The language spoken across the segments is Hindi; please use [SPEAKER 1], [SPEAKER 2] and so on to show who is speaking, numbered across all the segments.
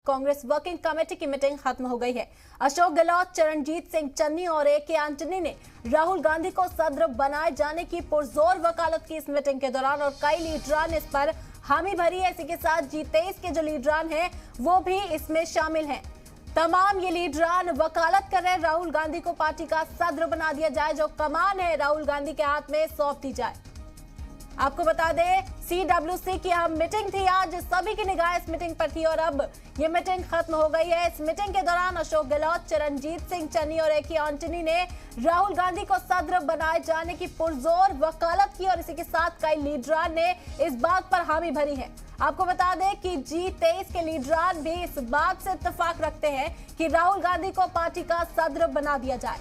[SPEAKER 1] कांग्रेस वर्किंग कमेटी की मीटिंग खत्म हो गई है। अशोक गहलोत, चरणजीत सिंह चन्नी और ए.के. एंटनी ने राहुल गांधी को सदर बनाए जाने की पुरजोर वकालत की इस मीटिंग के दौरान और कई लीडरान इस पर हामी भरी है। इसी के साथ G23 के जो लीडरान हैं वो भी इसमें शामिल हैं। तमाम ये लीडरान वकालत कर रहे हैं राहुल गांधी को पार्टी का सदर बना दिया जाए, जो कमान है राहुल गांधी के हाथ में सौंप दी जाए। आपको बता दें CWC की हम मीटिंग थी आज, सभी की निगाह इस मीटिंग पर थी और अब ये मीटिंग खत्म हो गई है। इस मीटिंग के दौरान अशोक गहलोत, चरणजीत सिंह चन्नी और ए.के. एंटनी ने राहुल गांधी को सदर बनाए जाने की पुरजोर वकालत की और इसी के साथ कई लीडरान ने इस बात पर हामी भरी है। आपको बता दें कि G23 के लीडरान भी इस बात से इत्तेफाक रखते हैं कि राहुल गांधी को पार्टी का सदर बना दिया जाए।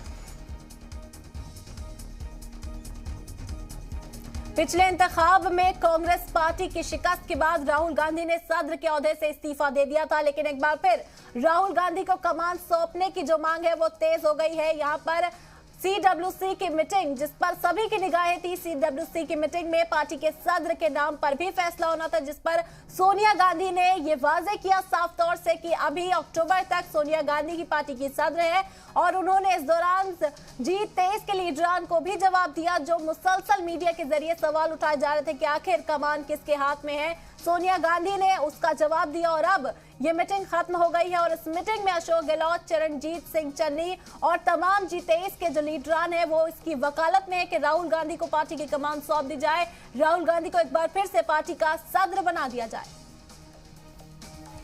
[SPEAKER 1] पिछले इंतखाब में कांग्रेस पार्टी की शिकस्त के बाद राहुल गांधी ने सदर के ओहदे से इस्तीफा दे दिया था, लेकिन एक बार फिर राहुल गांधी को कमान सौंपने की जो मांग है वो तेज हो गई है। यहाँ पर CWC की मीटिंग, जिस पर सभी की निगाहें थी, CWC की मीटिंग में पार्टी के सदर के नाम पर भी फैसला होना था, जिस पर सोनिया गांधी ने ये वाजे किया साफ तौर से कि अभी अक्टूबर तक सोनिया गांधी की पार्टी की सदर है। और उन्होंने इस दौरान G23 के लीडरान को भी जवाब दिया, जो मुसलसल मीडिया के जरिए सवाल उठाए जा रहे थे कि आखिर कमान किसके हाथ में है। सोनिया गांधी ने उसका जवाब दिया और अब ये मीटिंग खत्म हो गई है और इस मीटिंग में अशोक गहलोत, चरणजीत सिंह चन्नी और तमाम G23 के जो लीडरान है वो इसकी वकालत में है कि राहुल गांधी को पार्टी की कमान सौंप दी जाए, राहुल गांधी को एक बार फिर से पार्टी का सदर बना दिया जाए।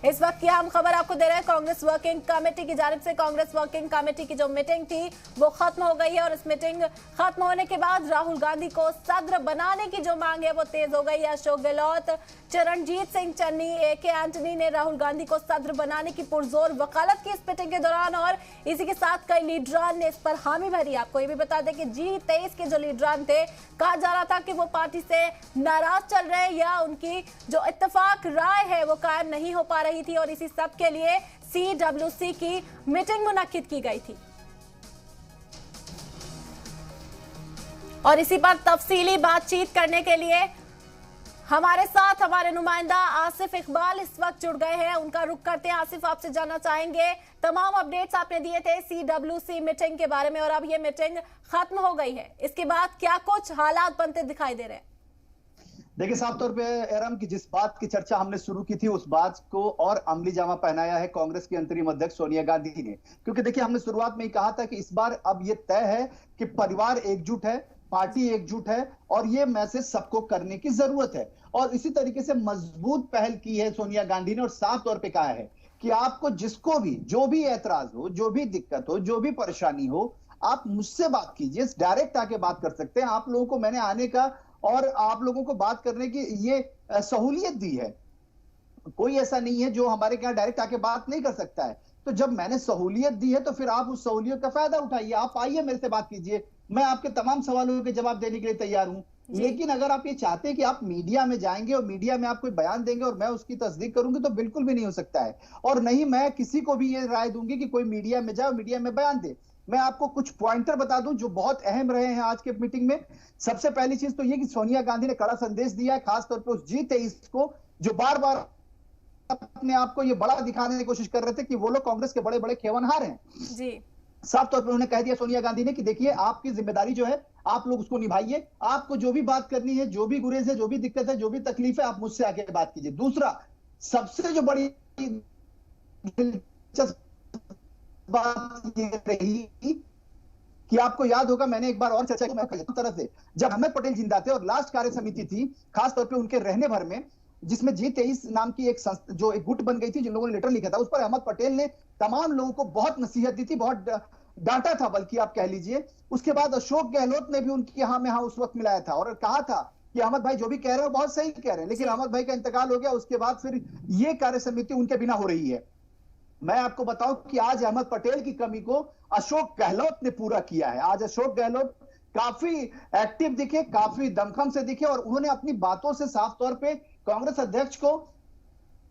[SPEAKER 1] इस वक्त की हम खबर आपको दे रहे हैं कांग्रेस वर्किंग कमेटी की जानिब से। कांग्रेस वर्किंग कमेटी की जो मीटिंग थी वो खत्म हो गई है और इस मीटिंग खत्म होने के बाद राहुल गांधी को सदर बनाने की जो मांग है वो तेज हो गई है। अशोक गहलोत, चरणजीत सिंह चन्नी, ए.के. एंटनी ने राहुल गांधी को सदर बनाने की पुरजोर वकालत की इस मीटिंग के दौरान और इसी के साथ कई लीडरान ने इस पर हामी भरी। आपको ये भी बता दें कि G23 के जो लीडरान थे, कहा जा रहा था कि वो पार्टी से नाराज चल रहे हैं या उनकी जो इत्तेफाक राय है वो कायम नहीं हो पा रही थी और इसी सब के लिए CWC की मीटिंग मुनक्किद की गई थी। और इसी पर तफसीली बातचीत करने के लिए हमारे साथ हमारे नुमाइंदा आसिफ इकबाल इस वक्त जुड़ गए हैं। उनका रुख करते हैं। आसिफ, आपसे जानना चाहेंगे, तमाम अपडेट्स आपने दिए थे CWC मीटिंग के बारे में और अब ये मीटिंग खत्म हो गई है, इसके बाद क्या कुछ हालात बनते दिखाई दे रहे हैं?
[SPEAKER 2] देखिए, साफ तौर पे एरम की जिस बात की चर्चा हमने शुरू की थी उस बात को और अमली जामा पहनाया है कांग्रेस की अंतरिम अध्यक्ष सोनिया गांधी ने। क्योंकि देखिए, हमने शुरुआत में ही कहा था कि इस बार अब ये तय है कि परिवार एकजुट है, पार्टी एकजुट है और ये मैसेज सबको करने की जरूरत है। और इसी तरीके से मजबूत पहल की है सोनिया गांधी ने और साफ तौर पे कहा है कि आपको जिसको भी जो भी ऐतराज हो, जो भी दिक्कत हो, जो भी परेशानी हो, आप मुझसे बात कीजिए, डायरेक्ट आके बात कर सकते हैं। आप लोगों को मैंने आने का और आप लोगों को बात करने की ये सहूलियत दी है। कोई ऐसा नहीं है जो हमारे यहाँ डायरेक्ट आके बात नहीं कर सकता है। तो जब मैंने सहूलियत दी है तो फिर आप उस सहूलियत का फायदा उठाइए, आप आइए मेरे से बात कीजिए, मैं आपके तमाम सवालों के जवाब देने के लिए तैयार हूं। लेकिन अगर आप ये चाहते हैं कि आप मीडिया में जाएंगे और मीडिया में आप कोई बयान देंगे और मैं उसकी तस्दीक करूंगी, तो बिल्कुल भी नहीं हो सकता है। और नहीं मैं किसी को भी ये राय दूंगी कि कोई मीडिया में जाए और मीडिया में बयान दे। मैं आपको कुछ पॉइंटर बता दूं जो बहुत अहम रहे हैं आज के मीटिंग में। सबसे पहली चीज तो ये कि सोनिया गांधी ने कड़ा संदेश दिया है, खासतौर पर उस G23 को जो बार बार अपने आप को ये बड़ा दिखाने की कोशिश कर रहे थे कि वो लोग कांग्रेस के बड़े बड़े खेवनहार हैं जी। साफ तौर पर उन्होंने कह दिया सोनिया गांधी ने कि देखिए, आपकी जिम्मेदारी जो है आप लोग उसको निभाइए, आपको जो भी बात करनी है, जो भी गुरेज है, जो भी दिक्कत है, जो भी तकलीफ है, आप मुझसे आके बात कीजिए। दूसरा, सबसे जो बड़ी दिलचस्प बात ये रही कि आपको याद होगा, मैंने एक बार और चर्चा की तरह से, जब अहमद पटेल जिंदा थे और लास्ट कार्य समिति थी खासतौर पे उनके रहने भर में, जिसमें G23 नाम की एक जो एक गुट बन गई थी, जिन लोगों ने लेटर लिखा था, उस पर अहमद पटेल ने तमाम लोगों को बहुत नसीहत दी थी, बहुत डांटा था बल्कि आप कह लीजिए। उसके बाद अशोक गहलोत ने भी उनकी यहाँ में हाँ उस वक्त मिलाया था और कहा था कि अहमद भाई जो भी कह रहे हो बहुत सही कह रहे हैं, लेकिन अहमद भाई का इंतकाल हो गया, उसके बाद फिर ये कार्य समिति उनके बिना हो रही है। मैं आपको बताऊं कि आज अहमद पटेल की कमी को अशोक गहलोत ने पूरा किया है। आज अशोक गहलोत काफी एक्टिव दिखे, काफी दमखम से दिखे और उन्होंने अपनी बातों से साफ तौर पे कांग्रेस अध्यक्ष को,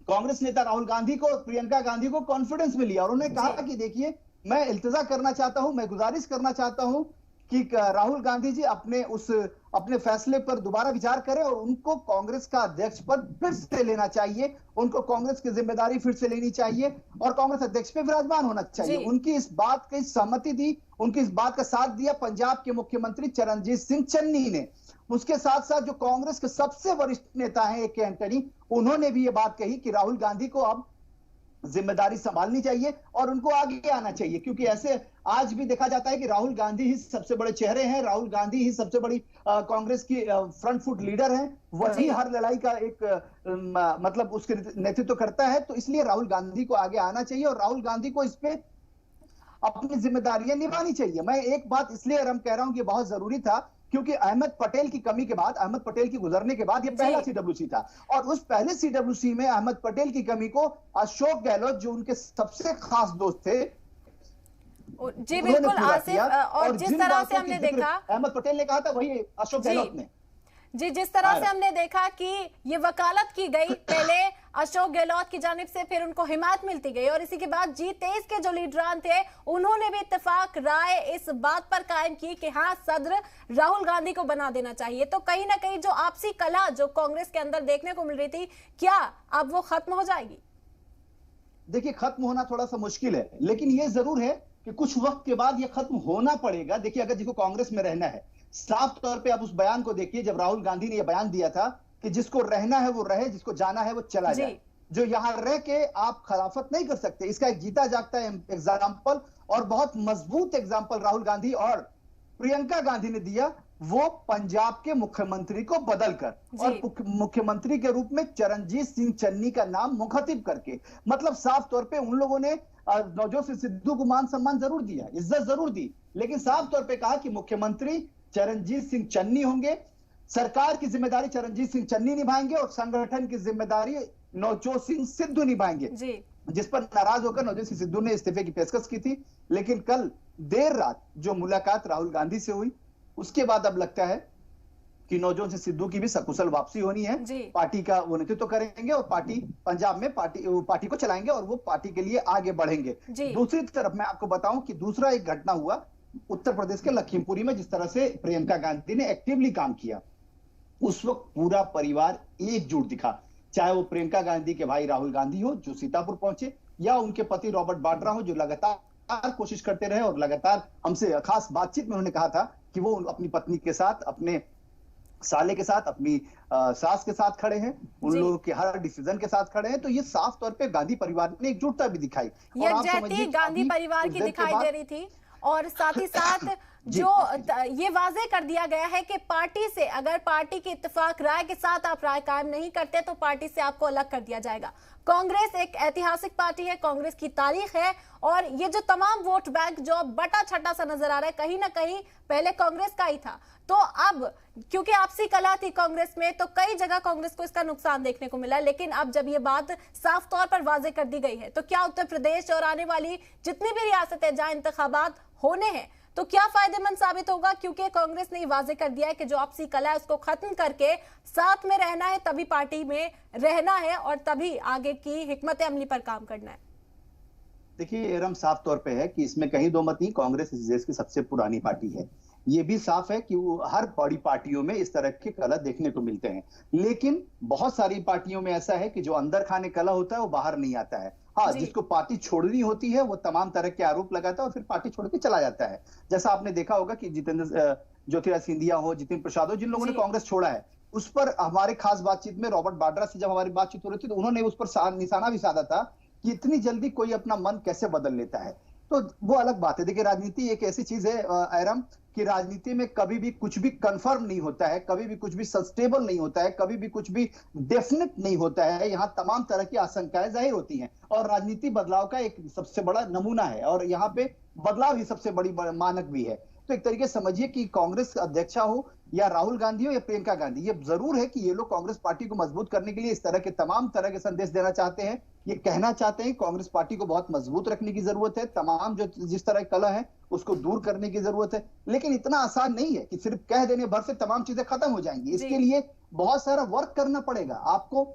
[SPEAKER 2] कांग्रेस नेता राहुल गांधी को, प्रियंका गांधी को कॉन्फिडेंस में लिया और उन्होंने कहा कि देखिए, मैं इल्तिजा करना चाहता हूं, मैं गुजारिश करना चाहता हूं कि राहुल गांधी जी अपने फैसले पर दोबारा विचार करें और उनको कांग्रेस का अध्यक्ष पद फिर से लेना चाहिए, उनको कांग्रेस की जिम्मेदारी फिर से लेनी चाहिए और कांग्रेस अध्यक्ष पे विराजमान होना चाहिए। उनकी इस बात की सहमति दी, उनकी इस बात का साथ दिया पंजाब के मुख्यमंत्री चरणजीत सिंह चन्नी ने। उसके साथ साथ जो कांग्रेस के सबसे वरिष्ठ नेता हैं ए.के. एंटनी, उन्होंने भी ये बात कही कि राहुल गांधी को अब जिम्मेदारी संभालनी चाहिए और उनको आगे आना चाहिए, क्योंकि ऐसे आज भी देखा जाता है कि राहुल गांधी ही सबसे बड़े चेहरे हैं, राहुल गांधी ही सबसे बड़ी कांग्रेस की फ्रंट फुट लीडर हैं, वही हर लड़ाई का एक मतलब उसके नेतृत्व करता है। तो इसलिए राहुल गांधी को आगे आना चाहिए और राहुल गांधी को इस पे अपनी जिम्मेदारियां निभानी चाहिए। मैं एक बात इसलिए आरंभ कह रहा हूं कि बहुत जरूरी था, क्योंकि अहमद पटेल की कमी के बाद, अहमद पटेल की गुजरने के बाद ये पहला सीडब्ल्यूसी था और उस पहले सीडब्ल्यूसी में अहमद पटेल की कमी को अशोक गहलोत, जो उनके सबसे खास दोस्त थे,
[SPEAKER 1] जी बिल्कुल आसिफ, और जिस तरह से हमने देखा
[SPEAKER 2] अहमद पटेल ने कहा था वही अशोक गहलोत ने,
[SPEAKER 1] जी जिस तरह से हमने देखा कि ये वकालत की गई पहले अशोक गहलोत की जानिब से, फिर उनको हिमायत मिलती गई और इसी के बाद G23 के जो लीडरान थे उन्होंने भी इत्तेफाक राय इस बात पर कायम की कि हाँ सदर राहुल गांधी को बना देना चाहिए। तो कहीं ना कहीं जो आपसी कलह जो कांग्रेस के अंदर देखने को मिल रही थी, क्या अब वो खत्म हो जाएगी?
[SPEAKER 2] देखिए, खत्म होना थोड़ा सा मुश्किल है, लेकिन ये जरूर है कि कुछ वक्त के बाद ये खत्म होना पड़ेगा। देखिए, अगर जिसको कांग्रेस में रहना है, साफ तौर पे आप उस बयान को देखिए जब राहुल गांधी ने यह बयान दिया था कि जिसको रहना है वो रहे, जिसको जाना है वो चला जाए। जो यहां रह के आप खिलाफत नहीं कर सकते, इसका एक जीता जागता एग्जाम्पल और बहुत मजबूत एग्जाम्पल राहुल गांधी और प्रियंका गांधी ने दिया, वो पंजाब के मुख्यमंत्री को बदलकर और मुख्यमंत्री के रूप में चरणजीत सिंह चन्नी का नाम मुखतिब करके, मतलब साफ तौर पे उन लोगों ने नवजोत सिंह सिद्धू को मान सम्मान जरूर दिया, इज्जत जरूर दी, लेकिन साफ तौर पे कहा कि मुख्यमंत्री चरणजीत सिंह चन्नी होंगे, सरकार की जिम्मेदारी चरणजीत सिंह चन्नी निभाएंगे और संगठन की जिम्मेदारी नवजोत सिंह सिद्धू निभाएंगे। जिस पर नाराज होकर नवजोत सिंह सिद्धू ने इस्तीफे की पेशकश की थी, लेकिन कल देर रात जो मुलाकात राहुल गांधी से हुई, उसके बाद अब लगता है कि नवजोत सिंह सिद्धू की भी सकुशल वापसी होनी है, पार्टी का वो नेतृत्व करेंगे और पार्टी पंजाब में पार्टी को चलाएंगे और वो पार्टी के लिए आगे बढ़ेंगे। दूसरी तरफ मैं आपको बताऊं कि दूसरा एक घटना हुआ उत्तर प्रदेश के लखीमपुरी में, जिस तरह से प्रियंका गांधी ने एक्टिवली काम किया, उस वक्त पूरा परिवार एकजुट दिखा, चाहे वो प्रियंका गांधी के भाई राहुल गांधी हो जो सीतापुर पहुंचे, या उनके पति रॉबर्ट वाड्रा हो जो लगातार कोशिश करते रहे और लगातार हमसे खास बातचीत में उन्होंने कहा था कि वो अपनी पत्नी के साथ, अपने साले के साथ, अपनी सास के साथ खड़े हैं, उन लोगों के हर डिसीजन के साथ खड़े हैं। तो ये साफ तौर पे गांधी परिवार ने एकजुटता भी दिखाई और आप समझिए
[SPEAKER 1] गांधी परिवार की दिखाई दे रही थी और साथ ही साथ जो ये वाजे कर दिया गया है कि पार्टी से, अगर पार्टी के इत्तेफाक राय के साथ आप राय कायम नहीं करते तो पार्टी से आपको अलग कर दिया जाएगा। कांग्रेस एक ऐतिहासिक पार्टी है, कांग्रेस की तारीख है और ये जो तमाम वोट बैंक जो बटा छटा सा नजर आ रहा है, कहीं ना कहीं पहले कांग्रेस का ही था। तो अब क्योंकि आपसी कला थी कांग्रेस में, तो कई जगह कांग्रेस को इसका नुकसान देखने को मिला, लेकिन अब जब ये बात साफ तौर पर वाजे कर दी गई है, तो क्या उत्तर प्रदेश और आने वाली जितनी भी रियासतें जहां इंतखाबात होने हैं, तो क्या फायदेमंद साबित होगा? क्योंकि कांग्रेस ने वाजे कर दिया है कि जो आपसी कला है उसको खत्म करके साथ में रहना है, तभी पार्टी में रहना है और तभी आगे की हिकमत अमली पर काम करना है।
[SPEAKER 2] देखिए, एरम साफ तौर पे है कि इसमें कहीं दो मत नहीं, कांग्रेस इस देश की सबसे पुरानी पार्टी है। ये भी साफ है कि वो हर बड़ी पार्टियों में इस तरह के कलह देखने को मिलते हैं, लेकिन बहुत सारी पार्टियों में ऐसा है कि जो अंदर खाने कलह होता है वो बाहर नहीं आता है। हाँ, जिसको पार्टी छोड़नी होती है वो तमाम तरह के आरोप लगाता है और फिर पार्टी छोड़ के चला जाता है। जैसा आपने देखा होगा कि ज्योतिरादित्य सिंधिया हो, जितेंद्र प्रसाद हो, जिन लोगों ने कांग्रेस छोड़ा है, उस पर हमारे खास बातचीत में रॉबर्ट वाड्रा से जब हमारी बातचीत हो रही थी तो उन्होंने उस पर निशाना भी साधा था कि इतनी जल्दी कोई अपना मन कैसे बदल लेता है। तो वो अलग बात है। देखिए, राजनीति एक ऐसी चीज है एरम कि राजनीति में कभी भी कुछ भी कंफर्म नहीं होता है, कभी भी कुछ भी सस्टेबल नहीं होता है, कभी भी कुछ भी डेफिनेट नहीं होता है। यहाँ तमाम तरह की आशंकाएं जाहिर होती हैं और राजनीति बदलाव का एक सबसे बड़ा नमूना है और यहाँ पे बदलाव ही सबसे बड़ी मानक भी है। तो एक तरीके से समझिए कि कांग्रेस अध्यक्षा हो या राहुल गांधी हो या प्रियंका गांधी, ये जरूर है कि ये लोग कांग्रेस पार्टी को मजबूत करने के लिए इस तरह के तमाम तरह के संदेश देना चाहते हैं। ये कहना चाहते हैं कांग्रेस पार्टी को बहुत मजबूत रखने की जरूरत है, तमाम जो जिस तरह कलह है उसको दूर करने की जरूरत है, लेकिन इतना आसान नहीं है कि सिर्फ कह देने भर से तमाम चीजें खत्म हो जाएंगी। इसके लिए बहुत सारा वर्क करना पड़ेगा। आपको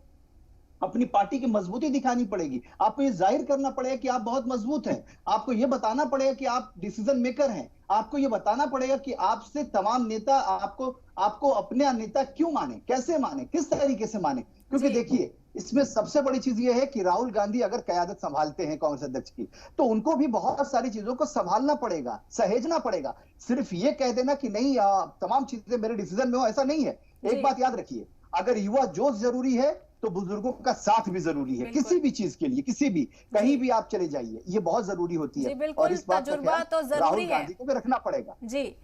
[SPEAKER 2] अपनी पार्टी की मजबूती दिखानी पड़ेगी, आपको ये जाहिर करना पड़ेगा कि आप बहुत मजबूत हैं, आपको ये बताना पड़ेगा कि आप डिसीजन मेकर हैं, आपको ये बताना पड़ेगा कि आपसे तमाम नेता आपको अपने नेता क्यों माने, कैसे माने, किस तरीके से माने। क्योंकि देखिए इसमें सबसे बड़ी चीज ये है कि राहुल गांधी अगर क़यादत संभालते हैं कांग्रेस अध्यक्ष की, तो उनको भी बहुत सारी चीजों को संभालना पड़ेगा, सहेजना पड़ेगा। सिर्फ ये कह देना कि नहीं तमाम चीजें मेरे डिसीजन में हो, ऐसा नहीं है। एक बात याद रखिए, अगर युवा जोश जरूरी है तो बुजुर्गों का साथ भी जरूरी है, किसी भी चीज के लिए, किसी भी कहीं भी आप चले जाइए, ये बहुत जरूरी होती है। और इस बात का तो राहुल गांधी को भी रखना पड़ेगा।
[SPEAKER 1] जी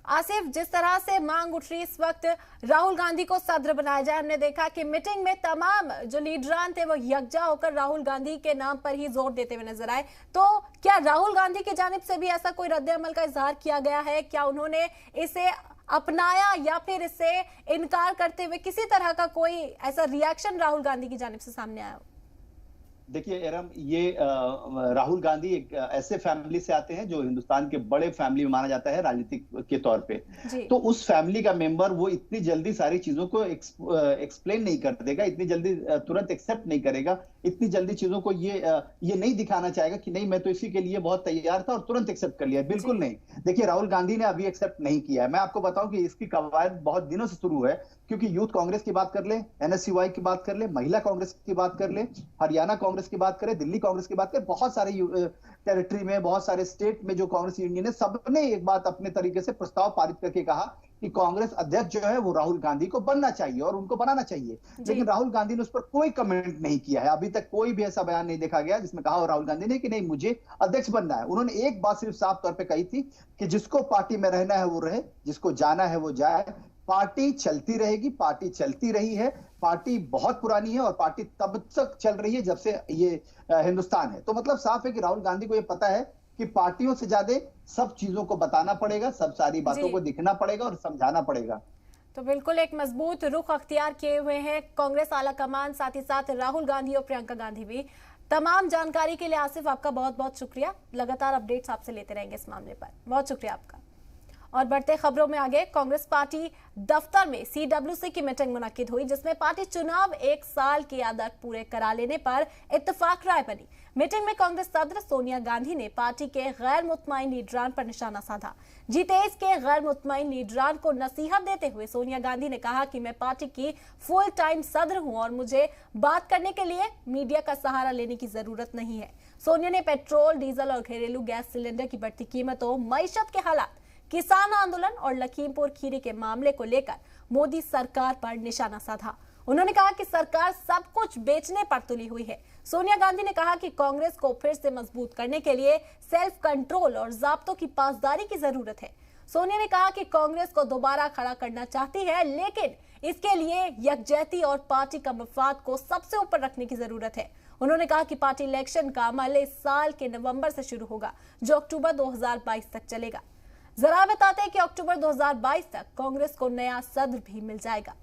[SPEAKER 1] आसिफ, जिस तरह से मांग उठ रही इस वक्त राहुल गांधी को सदर बनाया जाए, हमने देखा कि मीटिंग में तमाम जो लीडरान थे वो यकजा होकर राहुल गांधी के नाम पर ही जोर देते हुए नजर आए। तो क्या राहुल गांधी की जानिब से भी ऐसा कोई रद्द-ए-अमल का इजहार किया गया है? क्या उन्होंने इसे अपनाया या फिर इससे इनकार करते हुए किसी तरह का कोई ऐसा रिएक्शन राहुल गांधी की जानिब से सामने आया?
[SPEAKER 2] देखिए एरम, ये राहुल गांधी एक ऐसे फैमिली से आते हैं जो हिंदुस्तान के बड़े फैमिली में माना जाता है राजनीतिक के तौर पे। तो उस फैमिली का मेंबर वो इतनी जल्दी सारी चीजों को एक्सप्लेन नहीं कर देगा, इतनी जल्दी तुरंत एक्सेप्ट नहीं करेगा, इतनी जल्दी चीजों को ये नहीं दिखाना चाहेगा कि नहीं मैं तो इसी के लिए बहुत तैयार था और तुरंत एक्सेप्ट कर लिया। बिल्कुल नहीं। देखिए राहुल गांधी ने अभी एक्सेप्ट नहीं किया है। मैं आपको बताऊं कि इसकी कवायद बहुत दिनों से शुरू है, क्योंकि यूथ कांग्रेस की बात कर ले, एनएसयूआई की बात कर ले, महिला कांग्रेस की बात कर ले, हरियाणा कांग्रेस की बात करें, दिल्ली कांग्रेस की बात करें, बहुत सारे टेरिटरी में, बहुत सारे स्टेट में जो कांग्रेस यूनियन है, सबने एक बात अपने तरीके से प्रस्ताव पारित करके कहा कि कांग्रेस अध्यक्ष जो है वो राहुल गांधी को बनना चाहिए और उनको बनाना चाहिए। लेकिन राहुल गांधी ने उस पर कोई कमेंट नहीं किया है। अभी तक कोई भी ऐसा बयान नहीं देखा गया जिसमें कहा हो राहुल गांधी ने कि नहीं मुझे अध्यक्ष बनना है। उन्होंने एक बात सिर्फ साफ तौर पर कही थी कि जिसको पार्टी में रहना है वो रहे, जिसको जाना है वो जाए। पार्टी चलती रहेगी, पार्टी चलती रही है, पार्टी बहुत पुरानी है और पार्टी तब तक चल रही है जब से ये हिंदुस्तान है। तो मतलब साफ है कि राहुल गांधी को ये पता है कि पार्टियों से ज्यादा सब चीजों को बताना पड़ेगा, सब सारी बातों को दिखना पड़ेगा और समझाना पड़ेगा।
[SPEAKER 1] तो बिल्कुल एक मजबूत रुख अख्तियार किए हुए हैं कांग्रेस आला कमान, साथ ही साथ राहुल गांधी और प्रियंका गांधी भी। तमाम जानकारी के लिए आसिफ आपका बहुत बहुत शुक्रिया। लगातार अपडेट्स आपसे लेते रहेंगे इस मामले पर। बहुत शुक्रिया आपका। और बढ़ते खबरों में आगे, कांग्रेस पार्टी दफ्तर में सीडब्ल्यूसी की मीटिंग मुनक्किद हुई, जिसमें पार्टी चुनाव 1 साल की आदत पूरे करा लेने पर इत्तेफाक राय बनी। मीटिंग में कांग्रेस सदर सोनिया गांधी ने पार्टी के गैर मुतमईन लीडरान पर निशाना साधा। G23 के गैर मुतमईन लीडरान को नसीहत देते हुए सोनिया गांधी ने कहा कि मैं पार्टी की फुल टाइम सदर हूं और मुझे बात करने के लिए मीडिया का सहारा लेने की जरूरत नहीं है। सोनिया ने पेट्रोल, डीजल और घरेलू गैस सिलेंडर की बढ़ती कीमतों, मईशत के हालात, किसान आंदोलन और लखीमपुर खीरी के मामले को लेकर मोदी सरकार पर निशाना साधा। उन्होंने कहा कि सरकार सब कुछ बेचने पर तुली हुई है। सोनिया गांधी ने कहा कि कांग्रेस को फिर से मजबूत करने के लिए सेल्फ कंट्रोल और ज़ाब्तों की पासदारी की जरूरत है। सोनिया ने कहा कि कांग्रेस को दोबारा खड़ा करना चाहती है, लेकिन इसके लिए यकजहती और पार्टी का मफाद को सबसे ऊपर रखने की जरूरत है। उन्होंने कहा कि पार्टी इलेक्शन का अमल इस साल के नवंबर से शुरू होगा, जो अक्टूबर 2022 तक चलेगा। जरा बताते हैं कि अक्टूबर 2022 तक कांग्रेस को नया सदर भी मिल जाएगा।